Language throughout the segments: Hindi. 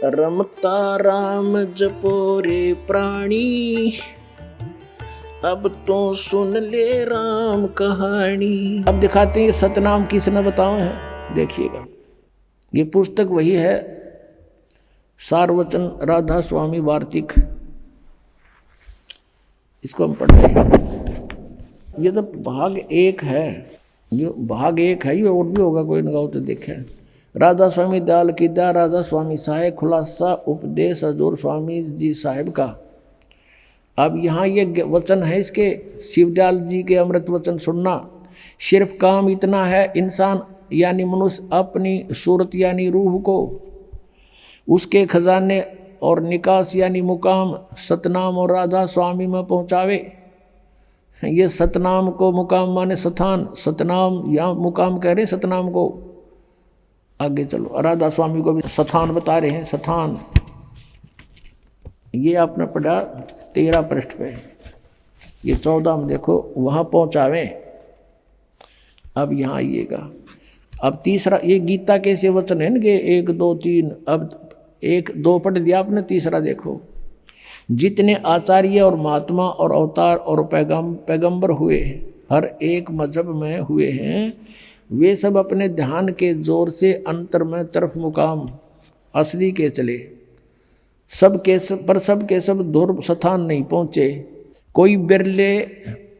रमता राम जपो रे प्राणी, अब तो सुन ले राम कहानी। अब दिखाते हैं सतनाम किसने बताओ है, देखिएगा। ये पुस्तक वही है, सारवचन राधा स्वामी वार्तिक, इसको हम पढ़ रहे हैं। ये तो भाग 1 है, जो भाग 1 है, ये और भी होगा कोई लगाओ तो देखें। राधा स्वामी दयाल की दया, राधा स्वामी साहेब, खुलासा उपदेश हजूर स्वामी जी साहेब का। अब यहाँ ये वचन है इसके, शिवदयाल जी के अमृत वचन सुनना। सिर्फ काम इतना है, इंसान यानी मनुष्य अपनी सूरत यानी रूह को उसके खजाने और निकास यानी मुकाम सतनाम और राधा स्वामी में पहुँचावे। ये सतनाम को मुकाम माने स्थान, सतनाम या मुकाम कह रहे सतनाम को। आगे चलो, राधा स्वामी को भी स्थान बता रहे हैं, स्थान। ये आपने पढ़ा 13 पृष्ठ पे, ये 14 में देखो, वहाँ पहुँचावे। अब यहाँ आइएगा। अब तीसरा, ये गीता कैसे वचन है इनके 1 2 3, अब 1 2 पढ़ दिया आपने, तीसरा देखो। जितने आचार्य और महात्मा और अवतार और पैगंबर हुए, हर एक मजहब में हुए हैं, वे सब अपने ध्यान के जोर से अंतर में तरफ मुकाम असली के चले। सब के सब दूर स्थान नहीं पहुँचे। कोई बिरले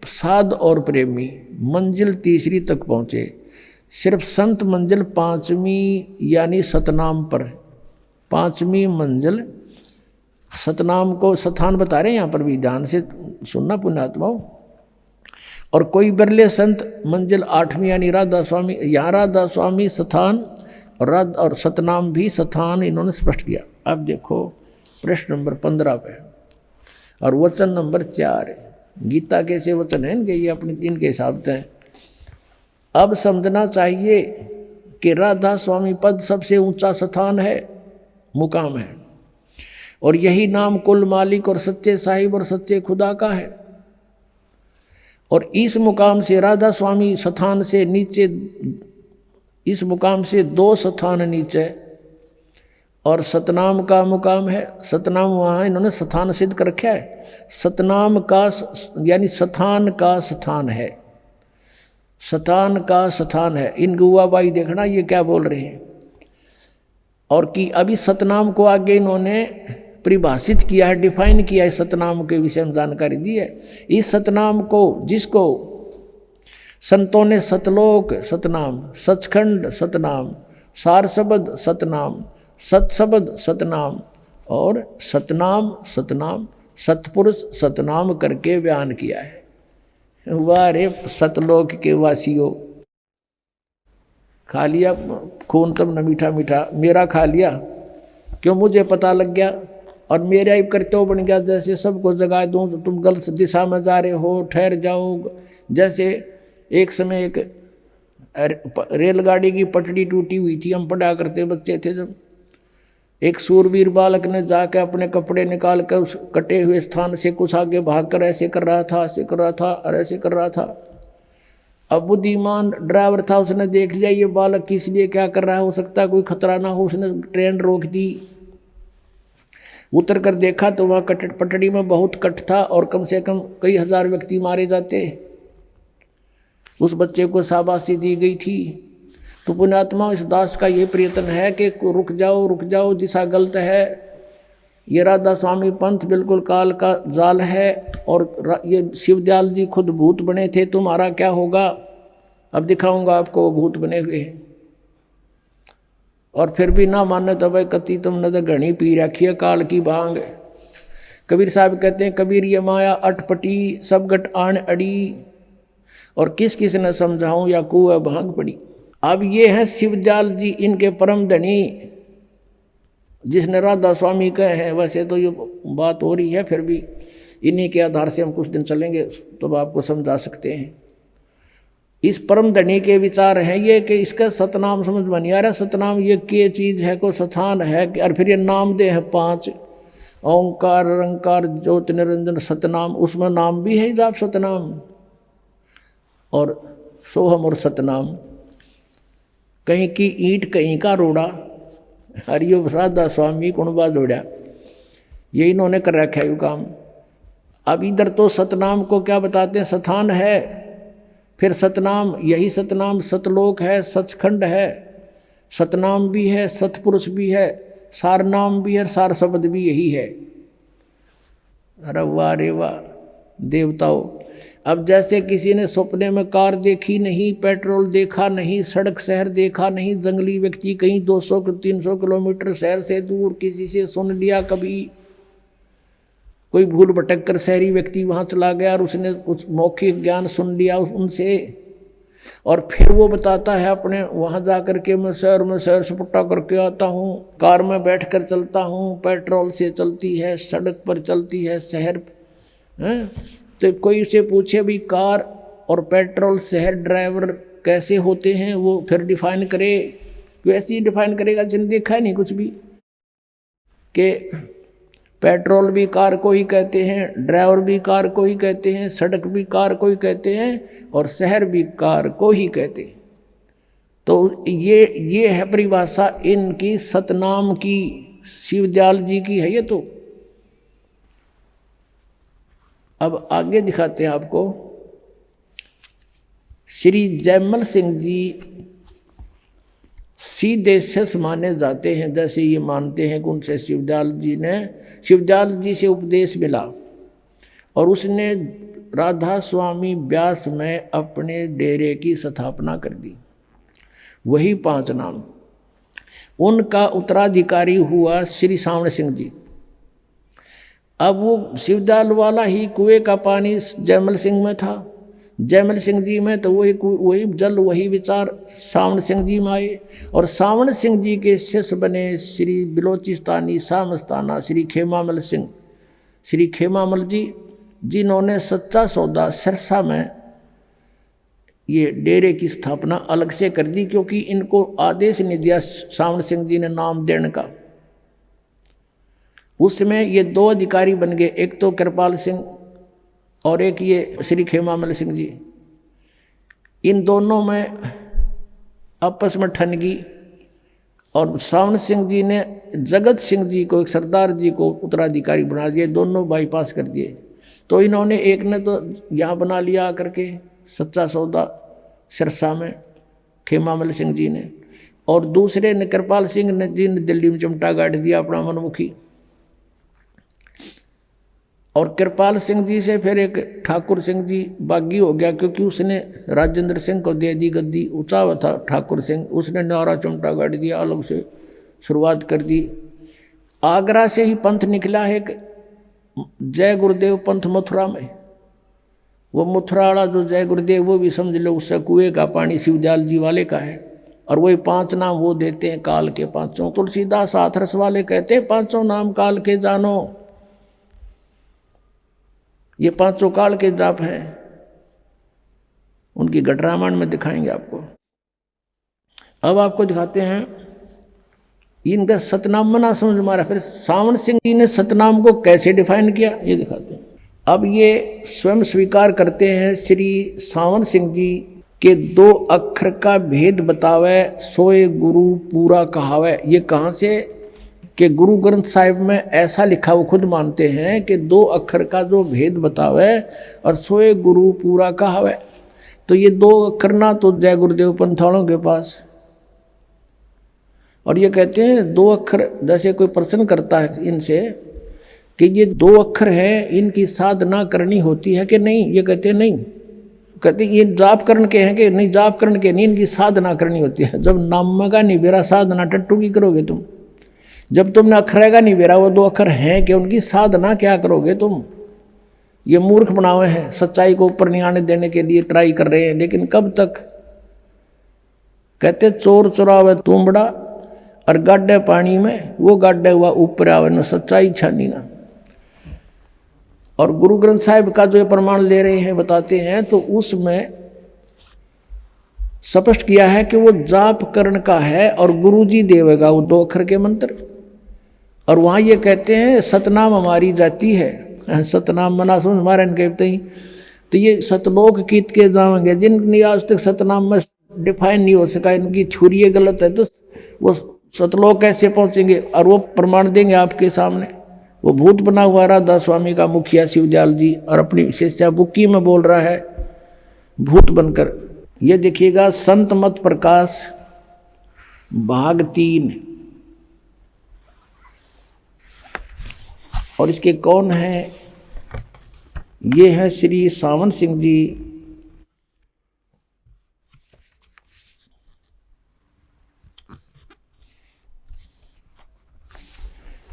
साध और प्रेमी मंजिल तीसरी तक पहुँचे। सिर्फ संत मंजिल 5वीं यानी सतनाम पर, 5वीं मंजिल सतनाम को स्थान बता रहे हैं। यहाँ पर भी ध्यान से सुनना पुण्यात्माओं। और कोई बिरले संत मंजिल 8वीं यानी राधा स्वामी, यहाँ राधा स्वामी स्थान और सतनाम भी स्थान इन्होंने स्पष्ट किया। अब देखो प्रश्न नंबर 15 पे और वचन नंबर 4। गीता कैसे वचन है इनके, ये अपनी इनके हिसाब से। अब समझना चाहिए कि राधा स्वामी पद सबसे ऊंचा स्थान है, मुकाम है, और यही नाम कुल मालिक और सच्चे साहिब और सच्चे खुदा का है। और इस मुकाम से राधा स्वामी स्थान से नीचे, इस मुकाम से 2 स्थान नीचे और सतनाम का मुकाम है। सतनाम वहाँ इन्होंने स्थान सिद्ध कर रखा है। सतनाम का यानी स्थान का स्थान है, स्थान का स्थान है। इन गुआबाई देखना ये क्या बोल रहे हैं। और कि अभी सतनाम को आगे इन्होंने परिभाषित किया है, डिफाइन किया है, सतनाम के विषय में जानकारी दी है। इस सतनाम को, जिसको संतों ने सतलोक सतनाम, सचखंड सतनाम, सार शब्द सतनाम, सतशब्द सतनाम और सतनाम सतनाम सतपुरुष सतनाम करके बयान किया है। वाह रे सतलोक के वासियों, खा लिया खून तुम न मीठा मीठा, मेरा खा लिया क्यों, मुझे पता लग गया और मेरा ही कर्तव्य बन गया। जैसे सबको जगा दूं तो तुम गलत दिशा में जा रहे हो, ठहर जाओ। जैसे एक समय एक रेलगाड़ी की पटड़ी टूटी हुई थी, हम पढ़ा करते बच्चे थे जब। एक सूरवीर बालक ने जाकर अपने कपड़े निकाल कर उस कटे हुए स्थान से कुछ आगे भागकर ऐसे कर रहा था, ऐसे कर रहा था और ऐसे कर रहा था। अब बुद्धिमान ड्राइवर था, उसने देख लिया ये बालक किस लिए क्या कर रहा है, हो सकता है कोई खतरा ना हो, उसने ट्रेन रोक दी। उतर कर देखा तो वहाँ पटड़ी में बहुत कट था और कम से कम कई हजार व्यक्ति मारे जाते। उस बच्चे को शाबाशी दी गई थी। तो पुण्यात्मा, इस दास का ये प्रयत्न है कि रुक जाओ, दिशा गलत है। ये राधा स्वामी पंथ बिल्कुल काल का जाल है और ये शिवदयाल जी खुद भूत बने थे, तुम्हारा क्या होगा, अब दिखाऊंगा आपको भूत बने हुए हैं। और फिर भी ना माने तो भाई कति तुमने तो घनी पी रखी है काल की भांग। कबीर साहब कहते हैं, कबीर ये माया अटपटी सब गट आन अड़ी, और किस किस ने समझाऊं या कुआ भांग पड़ी। अब ये है शिवदयाल जी, इनके परम धनी, जिसने राधा स्वामी कहे हैं। वैसे तो ये बात हो रही है, फिर भी इन्हीं के आधार से हम कुछ दिन चलेंगे तो आपको समझा सकते हैं। इस परम धनी के विचार हैं ये कि इसका सतनाम समझ में नहीं आ रहा। सतनाम ये क्या चीज़ है, को स्थान है, और फिर ये नाम दे है 5, ओंकार रंकार ज्योति निरंजन सतनाम, उसमें नाम भी है जाप सतनाम और सोहम और सतनाम। कहीं की ईंट कहीं का रोड़ा, हरिओ राधा स्वामी कुणबा जोड़ा, ये इन्होंने कर रखा है यू काम। अब इधर तो सतनाम को क्या बताते हैं, स्थान है, फिर सतनाम, यही सतनाम सतलोक है, सचखंड है, सतनाम भी है, सतपुरुष भी है, सार नाम भी है, सार शब्द भी यही है। अरे वाह रे वाह देवताओं। अब जैसे किसी ने सपने में कार देखी नहीं, पेट्रोल देखा नहीं, सड़क शहर देखा नहीं, जंगली व्यक्ति कहीं 200-300 किलोमीटर शहर से दूर किसी से सुन लिया, कभी कोई भूल भटक कर शहरी व्यक्ति वहाँ चला गया और उसने कुछ मौखिक ज्ञान सुन लिया उनसे, और फिर वो बताता है अपने वहाँ जा कर के मैं शहर में सैर सपाटा करके आता हूँ, कार में बैठ कर चलता हूँ, पेट्रोल से चलती है, सड़क पर चलती है, शहर है। तो कोई उसे पूछे भी कार और पेट्रोल शहर ड्राइवर कैसे होते हैं, वो फिर डिफाइन करे, वैसे ही डिफाइन करेगा जिन देखा नहीं कुछ भी, कि पेट्रोल भी कार को ही कहते हैं, ड्राइवर भी कार को ही कहते हैं, सड़क भी कार को ही कहते हैं, और शहर भी कार को ही कहते हैं। तो ये है परिभाषा इनकी सतनाम की, शिवदयाल जी की है ये। तो अब आगे दिखाते हैं आपको। श्री जयमल सिंह जी सीधे शेष माने जाते हैं, जैसे ये मानते हैं कि उनसे शिवदयाल जी से उपदेश मिला और उसने राधा स्वामी व्यास में अपने डेरे की स्थापना कर दी। वही 5 नाम। उनका उत्तराधिकारी हुआ श्री सावण सिंह जी। अब वो शिवदयाल वाला ही कुएं का पानी जयमल सिंह में था, जयमल सिंह जी में तो वही जल वही विचार सावण सिंह जी में आए, और सावण सिंह जी के शिष्य बने श्री बिलोचिस्तानी सामस्ताना श्री खेमामल सिंह, श्री खेमामल जी, जिन्होंने सच्चा सौदा सिरसा में ये डेरे की स्थापना अलग से कर दी, क्योंकि इनको आदेश नहीं दिया सावण सिंह जी ने नाम देने का। उसमें ये 2 अधिकारी बन गए, एक तो कृपाल सिंह और एक ये श्री खेमामल सिंह जी। इन दोनों में आपस में ठनगी, और सावण सिंह जी ने जगत सिंह जी को, एक सरदार जी को उत्तराधिकारी बना दिए, दोनों बाईपास कर दिए। तो इन्होंने एक ने तो यहाँ बना लिया आकर के सच्चा सौदा सिरसा में खेमामल सिंह जी ने, और दूसरे ने कृपाल सिंह ने जी ने दिल्ली में चिमटा गाड़ दिया अपना मनमुखी। और कृपाल सिंह जी से फिर एक ठाकुर सिंह जी बागी हो गया, क्योंकि उसने राजेंद्र सिंह को दे दी गद्दी, ऊंचा हुआ था ठाकुर सिंह, उसने न्यारा चिमटा गाड़ दिया, अलग से शुरुआत कर दी। आगरा से ही पंथ निकला है एक जय गुरुदेव पंथ मथुरा में। वो मथुरा वाला जो जय गुरुदेव, वो भी समझ लो उससे कुएं का पानी शिवदयाल जी वाले का है। और वही 5 नाम वो देते हैं काल के 5। तुलसीदास हाथरस वाले कहते हैं 5 नाम काल के जानो, ये 5 काल के जाप हैं। उनकी घट रामायण में दिखाएंगे आपको। अब आपको दिखाते हैं इनका सतनाम मना समझ मारा। फिर सावण सिंह जी ने सतनाम को कैसे डिफाइन किया ये दिखाते हैं। अब ये स्वयं स्वीकार करते हैं श्री सावण सिंह जी के 2 अक्षर का भेद बतावे, सोए गुरु पूरा कहावे। ये कहाँ से कि गुरु ग्रंथ साहिब में ऐसा लिखा, वो खुद मानते हैं कि 2 अक्षर का जो भेद बतावे और सोए गुरु पूरा कहावे। तो ये 2 अक्षर ना तो जय गुरुदेव पंथालों के पास, और ये कहते हैं 2 अक्षर, जैसे कोई प्रश्न करता है इनसे कि ये 2 अक्षर हैं, इनकी साधना करनी होती है कि नहीं, ये कहते हैं नहीं। कहते ये जाप करण के हैं कि नहीं, जाप करण के नहीं, इनकी साधना करनी होती है। जब नाम का नहीं बेरा साधना टट्टू की करोगे तुम, जब तुमने अक्षरेगा नहीं बेरा वो 2 अक्षर हैं कि उनकी साधना क्या करोगे तुम। ये मूर्ख बनावे हैं, सच्चाई को ऊपर नहीं आने देने के लिए ट्राई कर रहे हैं, लेकिन कब तक। कहते चोर चुरावे तुमड़ा और गाड्डे पानी में, वो गाड्डे हुआ ऊपर आवे न सच्चाई छानी ना। और गुरु ग्रंथ साहिब का जो ये प्रमाण ले रहे हैं बताते हैं, तो उसमें स्पष्ट किया है कि वो जाप करण का है और गुरु जी देवेगा वो 2 अक्षर के मंत्र। और वहाँ ये कहते हैं सतनाम हमारी जाति है, सतनाम मना समझ हमारे इनके ही। तो ये सतलोक कीत के जाएंगे जिनकी आज तक सतनाम में डिफाइन नहीं हो सका, इनकी छुरी गलत है, तो वो सतलोक कैसे पहुंचेंगे? और वो प्रमाण देंगे आपके सामने। वो भूत बना हुआ राधा स्वामी का मुखिया शिवदयाल जी, और अपनी विशेषता बुक्की में बोल रहा है भूत बनकर। ये देखिएगा संत मत प्रकाश भाग 3, और इसके कौन है? ये है श्री सावन सिंह जी।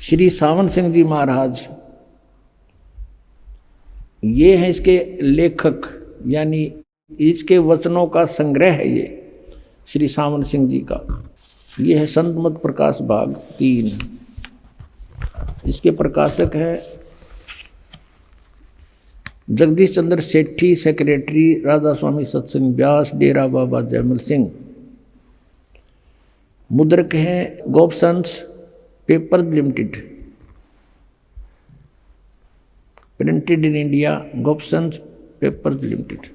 श्री सावन सिंह जी महाराज ये है इसके लेखक, यानी इसके वचनों का संग्रह है ये श्री सावन सिंह जी का। ये है संत मत प्रकाश भाग 3। इसके प्रकाशक है जगदीश चंद्र सेठी, सेक्रेटरी राधा स्वामी सत्संग व्यास, डेरा बाबा जयमल सिंह। मुद्रक हैं Gopsons paper limited, printed in India, Gopsons paper limited.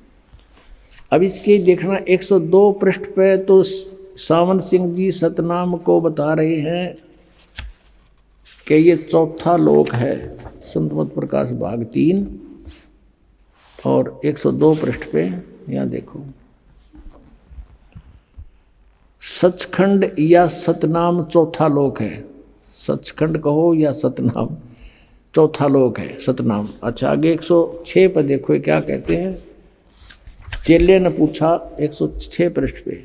अब इसके देखना 102 पृष्ठ पे तो सावन सिंह जी सतनाम को बता रहे हैं कि ये चौथा लोक है, संत मत प्रकाश भाग 3 और 102 पृष्ठ पे यहाँ देखो, सचखंड या सतनाम चौथा लोक है। सचखंड कहो या सतनाम, चौथा लोक है सतनाम। अच्छा आगे 106 पर देखो क्या कहते हैं। चेले ने पूछा 106 पृष्ठ पे,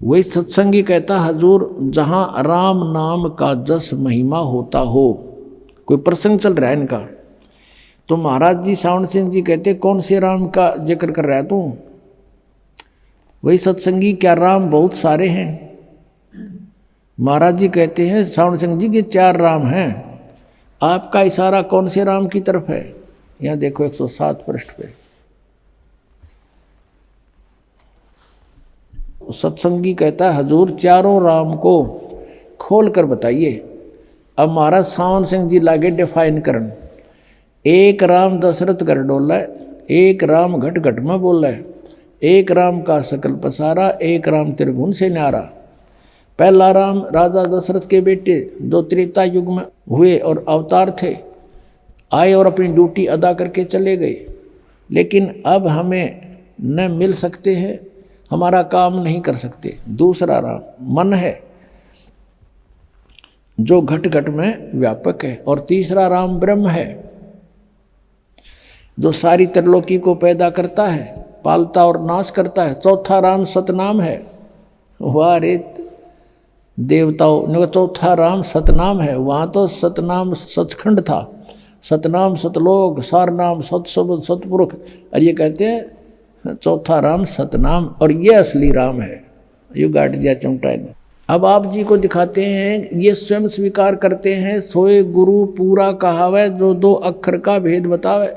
वही सत्संगी कहता हजूर जहाँ राम नाम का जस महिमा होता हो। कोई प्रसंग चल रहा है इनका, तो महाराज जी सावन सिंह जी कहते कौन से राम का जिक्र कर रहा है तू? वही सत्संगी क्या राम बहुत सारे हैं? महाराज जी कहते हैं सावन सिंह जी के 4 राम हैं। आपका इशारा कौन से राम की तरफ है? यहाँ देखो 107 पृष्ठ पे। सत्संगी कहता है हजूर चारों राम को खोल कर बताइए। अब महाराज सावन सिंह जी लागे डिफाइन करन। एक राम दशरथ कर डोला है, एक राम घट घट में बोला है, एक राम का सकल पसारा, एक राम त्रिभुवन से न्यारा। पहला राम राजा दशरथ के बेटे जो त्रेता युग में हुए और अवतार थे, आए और अपनी ड्यूटी अदा करके चले गए, लेकिन अब हमें न मिल सकते हैं, हमारा काम नहीं कर सकते। दूसरा राम मन है जो घट घट में व्यापक है, और तीसरा राम ब्रह्म है जो सारी त्रिलोकी को पैदा करता है, पालता और नाश करता है। चौथा राम सतनाम है। वाह रे देवताओं, चौथा राम सतनाम है। वहाँ तो सतनाम सचखंड था, सतनाम सतलोक, सारनाम सतशब्द सतपुरुष, और ये कहते हैं चौथा राम सतनाम, और ये असली राम है। यू गाट दिया चमटा ने। अब आप जी को दिखाते हैं, ये स्वयं स्वीकार करते हैं सोए गुरु पूरा कहावे जो 2 अक्षर का भेद बतावे।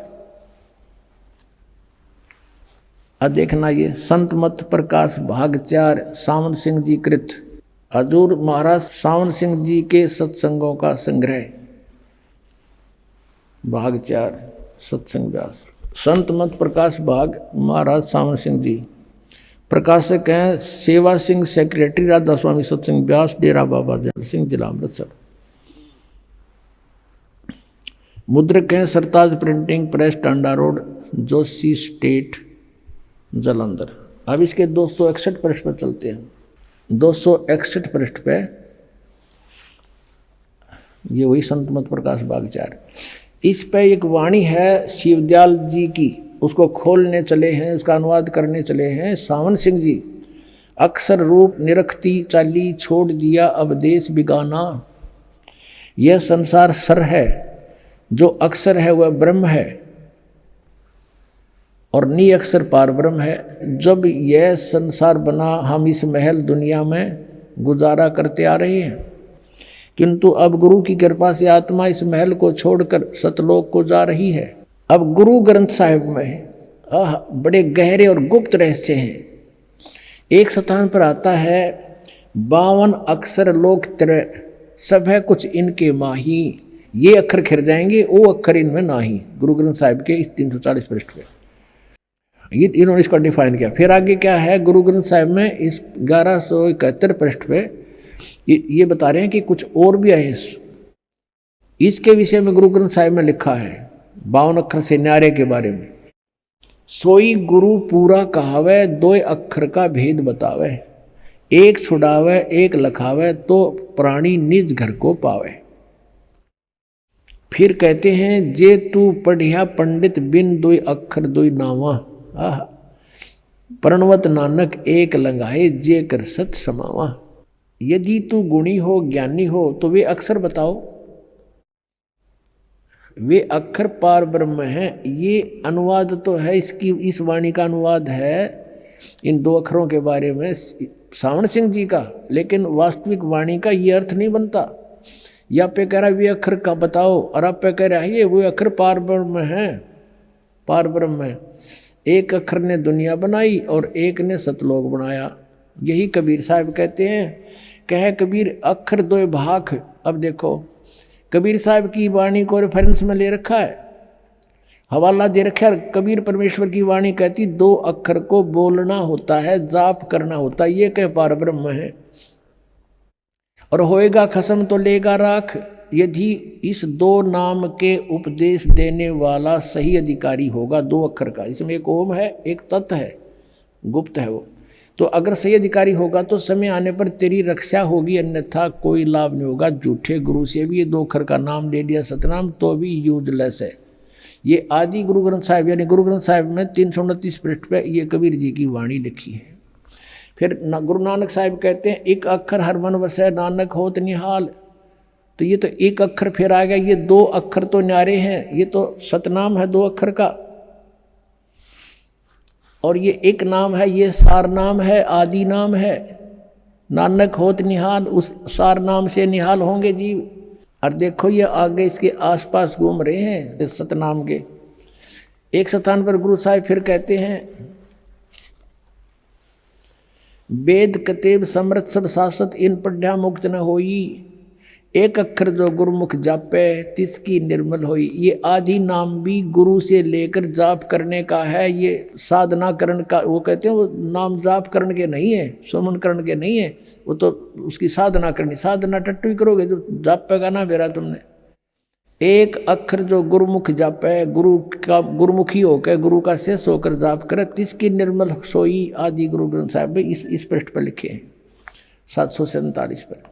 अब देखना ये संत मत प्रकाश भाग 4 सावन सिंह जी कृत, हजूर महाराज सावन सिंह जी के सत्संगों का संग्रह, भाग 4 सत्संग व्यास। संत मत प्रकाश भाग महाराज सावन सिंह जी, प्रकाशक हैं सेवा सिंह, सेक्रेटरी राधा स्वामी सत्संग व्यास, डेरा बाबा जयमल सिंह, जिला अमृतसर। मुद्रक हैं Sartaj printing press, Tanda road, Joshi state, Jalandhar. अब इसके 261 पृष्ठ पर चलते हैं। 261 पृष्ठ पे ये वही संत मत प्रकाश भाग 4। इस पे एक वाणी है शिवदयाल जी की, उसको खोलने चले हैं, उसका अनुवाद करने चले हैं सावन सिंह जी। अक्षर रूप निरखती चाली छोड़ दिया अब देश बिगाना। यह संसार सर है, जो अक्षर है वह ब्रह्म है, और नी अक्षर पार ब्रह्म है। जब यह संसार बना हम इस महल दुनिया में गुजारा करते आ रहे हैं, किंतु अब गुरु की कृपा से आत्मा इस महल को छोड़कर सतलोक को जा रही है। अब गुरु ग्रंथ साहिब में बड़े गहरे और गुप्त रहस्य हैं। एक स्थान पर आता है 52 अक्षर लोक त्रय सब है कुछ इनके माही। ये अक्षर खिर जाएंगे, वो अक्षर इनमें नाही। गुरु ग्रंथ साहिब के इस 340 पृष्ठ पे ये इन्होंने इसका डिफाइन किया। फिर आगे क्या है गुरु ग्रंथ साहिब में इस 1171 पृष्ठ पे ये बता रहे हैं कि कुछ और भी है इसके विषय में गुरु ग्रंथ साहिब में लिखा है 52 अक्षर से न्यारे के बारे में। सोई गुरु पूरा कहावे, 2 अक्षर का भेद बतावे, एक छुड़ावे एक लखावे, तो प्राणी निज घर को पावे। फिर कहते हैं जे तू पढ़िया पंडित बिन 2 अक्षर 2 नावा, प्रणवत नानक एक लंगाए जे कर सत समावा। यदि तू गुणी हो ज्ञानी हो तो वे अक्षर बताओ, वे अक्षर पार ब्रह्म हैं। ये अनुवाद तो है इसकी, इस वाणी का अनुवाद है इन 2 अक्षरों के बारे में सावण सिंह जी का, लेकिन वास्तविक वाणी का ये अर्थ नहीं बनता। या पे कह रहा है वे अक्षर का बताओ, और आप पे कह रहा है ये वो अक्षर पार ब्रह्म है, पार ब्रह्म है। एक अक्षर ने दुनिया बनाई और एक ने सतलोक बनाया। यही कबीर साहब कहते हैं, कहे कबीर अक्षर 2 भाग। अब देखो कबीर साहब की वाणी को रेफरेंस में ले रखा है, हवाला दे रखा है। कबीर परमेश्वर की वाणी कहती 2 अक्षर को बोलना होता है, जाप करना होता है, ये कह पार ब्रह्म है। और होएगा खसम तो लेगा राख, यदि इस 2 नाम के उपदेश देने वाला सही अधिकारी होगा 2 अक्षर का, इसमें एक ओम है एक तत् है, गुप्त है वो, तो अगर सही अधिकारी होगा तो समय आने पर तेरी रक्षा होगी, अन्यथा कोई लाभ नहीं होगा। झूठे गुरु से भी ये 2 अक्षर का नाम ले लिया सतनाम तो भी यूजलेस है। ये आदि गुरु ग्रंथ साहिब यानी गुरु ग्रंथ साहिब में 329 पृष्ठ पे ये कबीर जी की वाणी लिखी है। फिर गुरु नानक साहिब कहते हैं 1 अक्षर हर मन वसै नानक होत निहाल। तो ये तो 1 अक्षर फिर आ गया, ये 2 अक्षर तो न्यारे हैं, ये तो सतनाम है 2 अक्षर का, और ये एक नाम है, ये सार नाम है, आदि नाम है। नानक होत निहाल, उस सार नाम से निहाल होंगे जीव। और देखो ये आगे इसके आसपास घूम रहे हैं इस सतनाम के। एक स्थान पर गुरु साहिब फिर कहते हैं वेद कतेब समृत सब शासत इन पढ़्या मुक्त न होई, 1 अक्षर जो गुरुमुख जापे तिसकी निर्मल होई। ये आदि नाम भी गुरु से लेकर जाप करने का है, ये साधना करण का, वो कहते हैं वो नाम जाप करण के नहीं है, सुमन करण के नहीं है, वो तो उसकी साधना करनी। साधना टट्टू ही करोगे जो जापेगा ना बेरा तुमने। 1 अक्षर जो गुरुमुख जापे, गुरु का गुरुमुखी होकर गुरु का शेष होकर जाप करे, तिसकी निर्मल सोई। आदि गुरु ग्रंथ साहब भी इस पृष्ठ पर लिखे हैं 747 पर।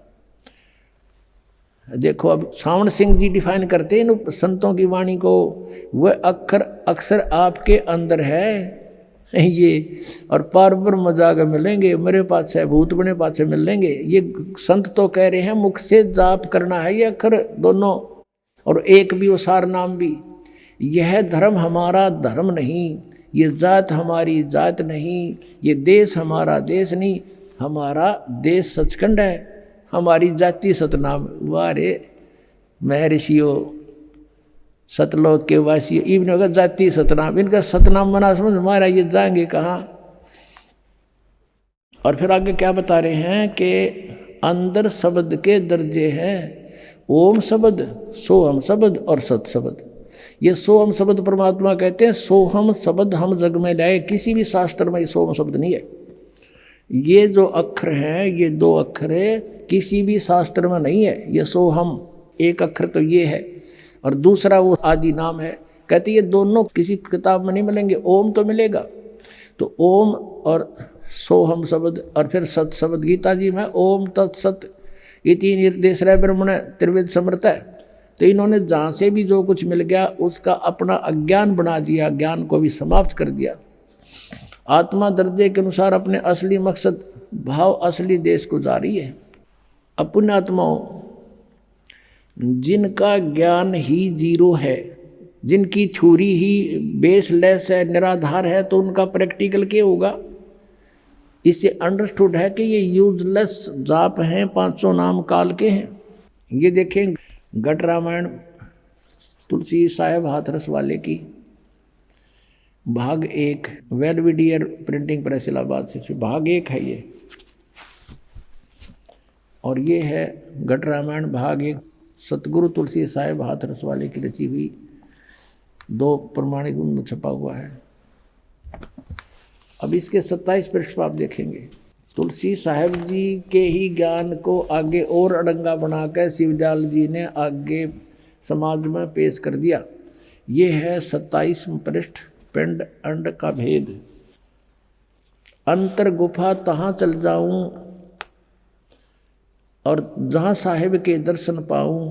देखो अब सावण सिंह जी डिफाइन करते हैं इन संतों की वाणी को, वह अक्षर आपके अंदर है ये, और पार ब्रह्म जाग मिलेंगे, मेरे पास है भूत बने पास मिल लेंगे। ये संत तो कह रहे हैं मुख से जाप करना है ये अक्षर दोनों, और एक भी वो सार नाम भी। यह धर्म हमारा धर्म नहीं, ये जात हमारी जात नहीं, ये देश हमारा देश नहीं, हमारा देश सचखंड है, हमारी जाति सतनाम। वारे महर्षियों सतलोक के वासी इवन होगा जाति सतनाम, इनका सतनाम मना समझ हमारा, ये जाएंगे कहाँ। और फिर आगे क्या बता रहे हैं कि अंदर शब्द के दर्जे हैं, ओम शब्द, सोहम शब्द और सत शब्द। ये सोहम शब्द परमात्मा कहते हैं, सोहम शब्द हम जग में लाए, किसी भी शास्त्र में ये सोहम शब्द नहीं है। ये जो अक्षर हैं ये 2 अक्षर है, किसी भी शास्त्र में नहीं है। ये सोहम 1 अक्षर तो ये है, और दूसरा वो आदि नाम है। कहते ये दोनों किसी किताब में नहीं मिलेंगे, ओम तो मिलेगा। तो ओम और सोहम शब्द और फिर सत शब्द, गीता जी में ओम तत्सत ये 3 निर्देश रहे ब्रह्मण त्रिवेद समृत है। तो इन्होंने जहाँ से भी जो कुछ मिल गया उसका अपना अज्ञान बना दिया, ज्ञान को भी समाप्त कर दिया। आत्मा दर्जे के अनुसार अपने असली मकसद भाव असली देश को जारी है। अपने आत्माओं जिनका ज्ञान ही जीरो है, जिनकी थ्योरी ही बेसलेस है, निराधार है, तो उनका प्रैक्टिकल क्या होगा। इससे अंडरस्टूड है कि ये यूजलेस जाप हैं, 500 नाम काल के हैं। ये देखें घट रामायण तुलसी साहेब हाथरस वाले की भाग 1 वेलविडियर प्रिंटिंग प्रेस इलाहाबाद से भाग 1 है ये, और ये है घट रामायण भाग 1 सतगुरु तुलसी साहेब हाथरस वाले की रची हुई, 2 प्रमाणिक में छपा हुआ है। अब इसके 27 पृष्ठ आप देखेंगे, तुलसी साहब जी के ही ज्ञान को आगे और अड़ंगा बनाकर शिवदयाल जी ने आगे समाज में पेश कर दिया। ये है 27 पृष्ठ, पिंड अंड का भेद। अंतर गुफा तहाँ चल जाऊं और जहाँ साहिब के दर्शन पाऊं,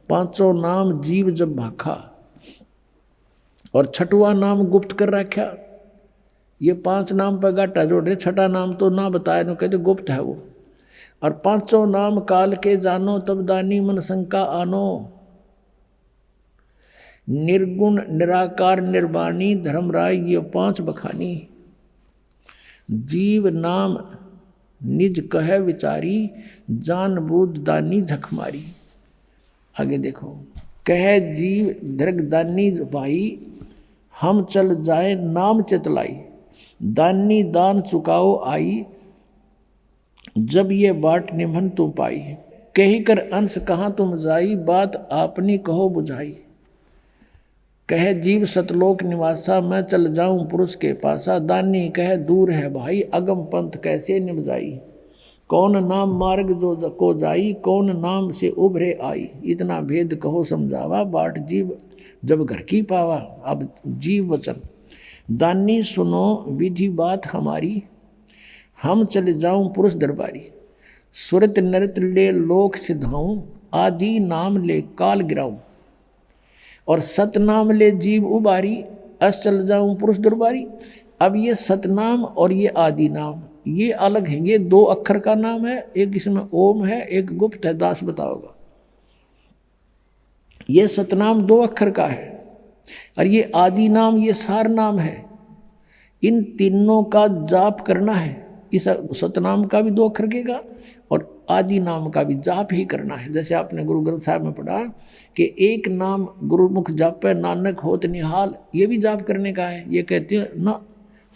पांचों नाम जीव जब भाखा, और छठवां नाम गुप्त कर रखा। ये 5 नाम पर गाटा जोड़े, छठा नाम तो ना बताया, no कहते गुप्त है वो। और पांचों नाम काल के जानो, तब दानी मन शंका आनो। निर्गुण निराकार निर्वाणी धर्मराय, ये 5 बखानी। जीव नाम निज कह विचारी, जान बूझ दानी झक मारी। आगे देखो, कह जीव दृगदानी भाई, हम चल जाए नाम चितलाई। दानी दान चुकाओ आई, जब ये बाट निमन तुम पाई। कही कर अंश कहाँ तुम जाई, बात आपनी कहो बुझाई। कह जीव सतलोक निवासा, मैं चल जाऊं पुरुष के पासा। दानी कह दूर है भाई, अगम पंथ कैसे निभ जाई। कौन नाम मार्ग जो को जाई, कौन नाम से उभरे आई। इतना भेद कहो समझावा, बाट जीव जब घर की पावा। अब जीव वचन, दानी सुनो विधि बात हमारी, हम चले जाऊं पुरुष दरबारी। सुरत नृत ले लोक सिधाऊं, आदि नाम ले काल गिराऊं। और सतनाम ले जीव उबारी, अस चल जाऊं पुरुष दरबारी। अब ये सतनाम और ये आदि नाम ये अलग हैं, ये 2 अक्षर का नाम है, एक इसमें ओम है, एक गुप्त है, दास बताओगा। ये सतनाम 2 अक्षर का है, और ये आदि नाम ये सार नाम है। इन तीनों का जाप करना है। इस सतनाम का भी 2 अक्षर का और आदि नाम का भी जाप ही करना है। जैसे आपने गुरु ग्रंथ साहब में पढ़ा कि एक नाम गुरुमुख जापे नानक होत निहाल, ये भी जाप करने का है। ये कहते हैं ना,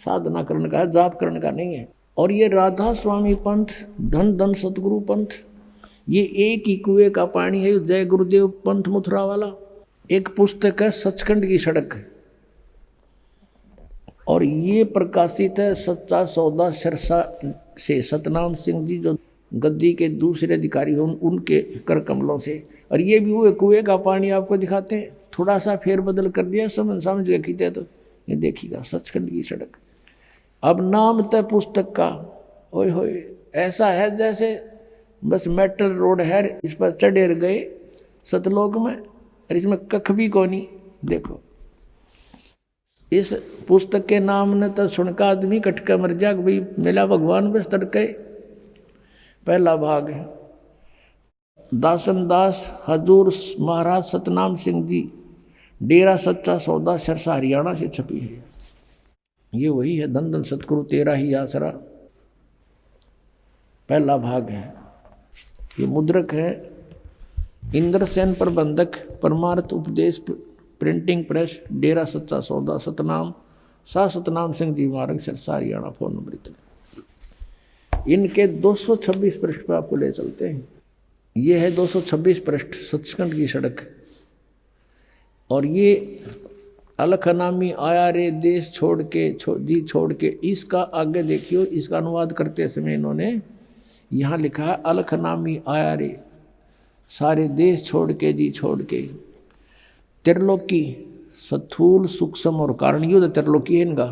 साधना करने का है, जाप करने का नहीं है। और ये राधा स्वामी पंथ, धन धन सतगुरु पंथ, ये एक ही कुएं का पानी है। जय गुरुदेव पंथ मथुरा वाला एक पुस्तक है, सचखंड की सड़क, और ये प्रकाशित है सच्चा सौदा सिरसा से, सतनाम सिंह जी जो गद्दी के दूसरे अधिकारी हैं उनके कर कमलों से। और ये भी हुए कुएं का पानी आपको दिखाते हैं, थोड़ा सा फेरबदल कर दिया, समझ गए खींचे तो ये देखिएगा सचखंड की सड़क। अब नाम तय पुस्तक का, ओए होए, ऐसा है जैसे बस मेटल रोड है, इस पर चढ़ेर गए सतलोक में, और इसमें कख भी कोनी। देखो इस पुस्तक के नाम ने तो सुनका आदमी कटका मर जा, भाई मिला भगवान बस तड़के। पहला भाग है दासन दास हजूर महाराज सतनाम सिंह जी, डेरा सच्चा सौदा सिरसा हरियाणा से छपी है। ये वही है, धन धन सतगुरु तेरा ही आसरा, पहला भाग है। ये मुद्रक है इंद्रसेन प्रबंधक, परमार्थ उपदेश प्रिंटिंग प्रेस, डेरा सच्चा सौदा, सतनाम सा सतनाम सिंह जी मार्ग सिरसा हरियाणा। फोन नंबर इतना। इनके 226 पृष्ठ पर आपको ले चलते हैं। ये है 226 पृष्ठ, सचखंड की सड़क। और ये अलखनामी आया रे देश छोड़ के, जी छोड़ के, इसका आगे देखियो, इसका अनुवाद करते समय इन्होंने यहाँ लिखा है अलखनामी आया रे, सारे देश छोड़ के, जी छोड़ के। त्रिलोकी स्थूल सूक्ष्म और कारण युद्ध त्रिलोकी है इनका,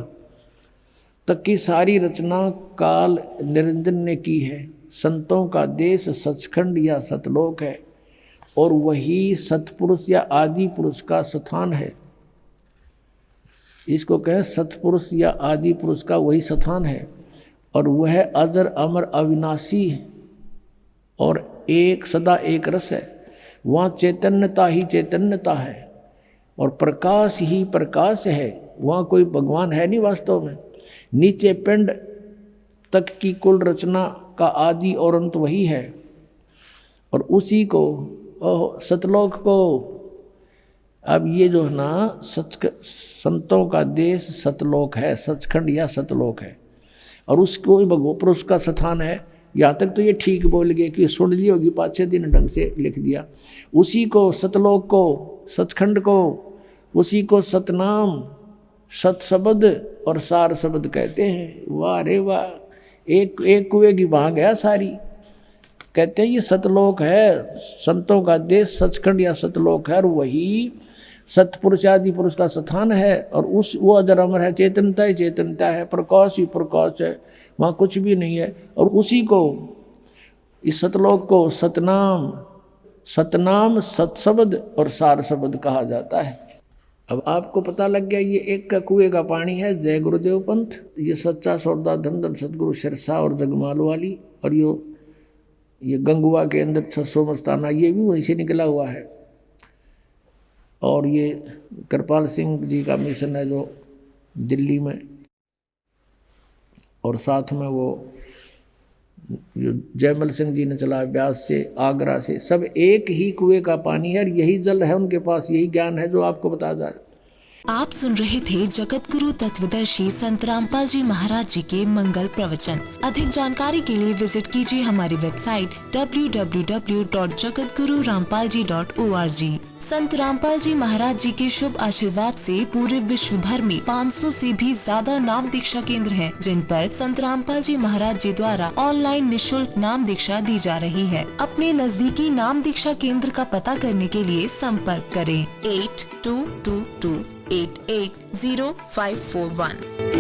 तक की सारी रचना काल निरंजन ने की है। संतों का देश सचखंड या सतलोक है, और वही सतपुरुष या आदि पुरुष का स्थान है। इसको कहें सतपुरुष या आदि पुरुष का वही स्थान है, और वह अजर अमर अविनाशी और एक सदा एक रस है। वहाँ चैतन्यता ही चैतन्यता है, और प्रकाश ही प्रकाश है। वहाँ कोई भगवान है नहीं वास्तव में। नीचे पिंड तक की कुल रचना का आदि और अंत वही है, और उसी को सतलोक को, अब ये जो है ना संतों का देश सतलोक है, सचखंड या सतलोक है, और उसको भगवान पुरुष का स्थान है। यहाँ तक तो ये ठीक बोल गए कि सुन ली होगी, 5-6 दिन ढंग से लिख दिया। उसी को सतलोक को, सचखंड को, उसी को सतनाम, सत शब्द और सार शब्द कहते हैं। वाह रे वाह, एक कुएं की बहा गया सारी। कहते हैं ये सतलोक है, संतों का देश सचखंड या सतलोक है, और वही सतपुरुष आदि पुरुष का स्थान है। और उस वो अजर अमर है, चेतनता ही चेतनता है, प्रकाश ही प्रकाश है, वहाँ कुछ भी नहीं है। और उसी को, इस सतलोक को सतनाम सतशब्द और सार शब्द कहा जाता है। अब आपको पता लग गया ये एक का कुएं का पानी है जय गुरुदेव पंथ, ये सच्चा सौदा धन सतगुरु सिरसा और जगमाल वाली, और ये गंगुआ के अंदर 600 मस्ताना ये भी वहीं से निकला हुआ है। और ये कृपाल सिंह जी का मिशन है जो दिल्ली में, और साथ में वो जो जयमल सिंह जी ने चलाया ब्यास से, आगरा से, सब एक ही कुएं का पानी है, और यही जल है उनके पास, यही ज्ञान है जो आपको बताया जा रहा है। आप सुन रहे थे जगत गुरु तत्वदर्शी संत रामपाल जी महाराज जी के मंगल प्रवचन। अधिक जानकारी के लिए विजिट कीजिए हमारी वेबसाइट www.jagatgururampalji.org। संत रामपाल जी महाराज जी के शुभ आशीर्वाद से पूरे विश्व भर में 500 से भी ज्यादा नाम दीक्षा केंद्र हैं, जिन पर संत रामपाल जी महाराज जी द्वारा ऑनलाइन निशुल्क नाम दीक्षा दी जा रही है। अपने नजदीकी नाम दीक्षा केंद्र का पता करने के लिए संपर्क करें 8222880541।